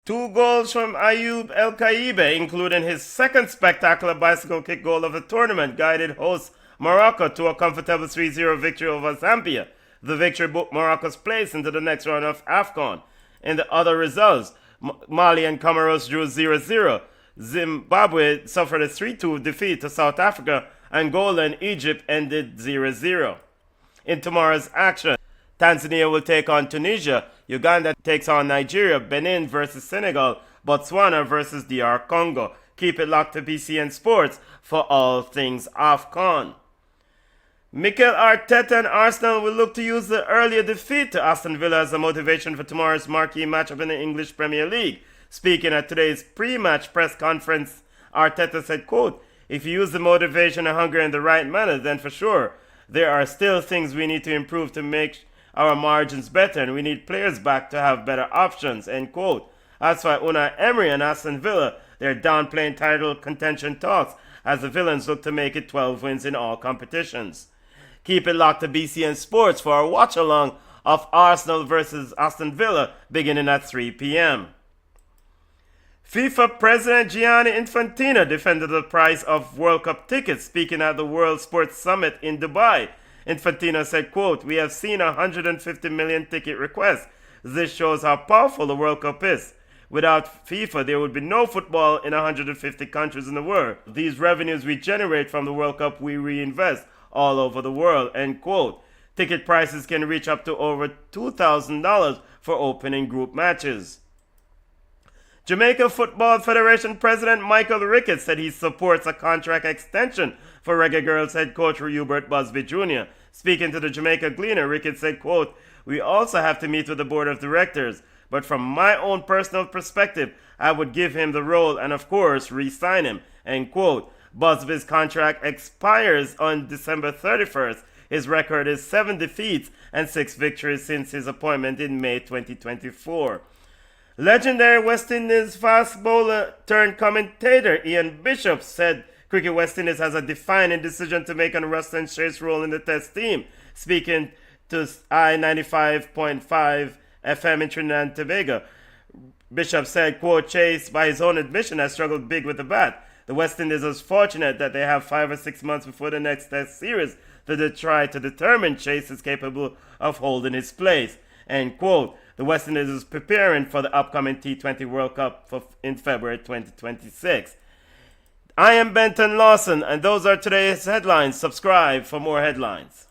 Two goals from Ayoub El Kaabi, including his second spectacular bicycle kick goal of the tournament, guided hosts Morocco to a comfortable 3-0 victory over Zambia. The victory booked Morocco's place into the next round of AFCON. In the other results, Mali and Comoros drew 0-0. Zimbabwe suffered a 3-2 defeat to South Africa. Angola and Egypt ended 0-0. In tomorrow's action, Tanzania will take on Tunisia, Uganda takes on Nigeria, Benin versus Senegal, Botswana versus DR Congo. Keep it locked to BCN Sports for all things AFCON. Mikel Arteta and Arsenal will look to use the earlier defeat to Aston Villa as a motivation for tomorrow's marquee matchup in the English Premier League. Speaking at today's pre-match press conference, Arteta said, quote, "If you use the motivation and hunger in the right manner, then for sure, there are still things we need to improve to make our margins better, and we need players back to have better options," end quote. As for Unai Emery and Aston Villa, they're downplaying title contention talks as the Villains look to make it 12 wins in all competitions. Keep it locked to BCN Sports for a watch-along of Arsenal versus Aston Villa beginning at 3 p.m. FIFA President Gianni Infantino defended the price of World Cup tickets speaking at the World Sports Summit in Dubai. Infantino said, quote, "We have seen 150 million ticket requests. This shows how powerful the World Cup is. Without FIFA, there would be no football in 150 countries in the world. These revenues we generate from the World Cup, we reinvest all over the world," end quote. Ticket prices can reach up to over $2,000 for opening group matches. Jamaica Football Federation President Michael Ricketts said he supports a contract extension for Reggae Girlz head coach Hubert Busby Jr. Speaking to the Jamaica Gleaner, Ricketts said, quote, "We also have to meet with the board of directors, but from my own personal perspective, I would give him the role and of course re-sign him," end quote. Busby's contract expires on December 31st. His record is 7 defeats and 6 victories since his appointment in May 2024. Legendary West Indies fast bowler turned commentator Ian Bishop said Cricket West Indies has a defining decision to make on Roston Chase role in the Test team. Speaking to I-95.5 FM in Trinidad and Tobago, Bishop said, quote, "Chase, by his own admission, has struggled big with the bat. The West Indies is fortunate that they have 5 or 6 months before the next Test series to try to determine Chase is capable of holding his place," end quote. The West Indies is preparing for the upcoming T20 World Cup in February 2026. I am Benton Lawson, and those are today's headlines. Subscribe for more headlines.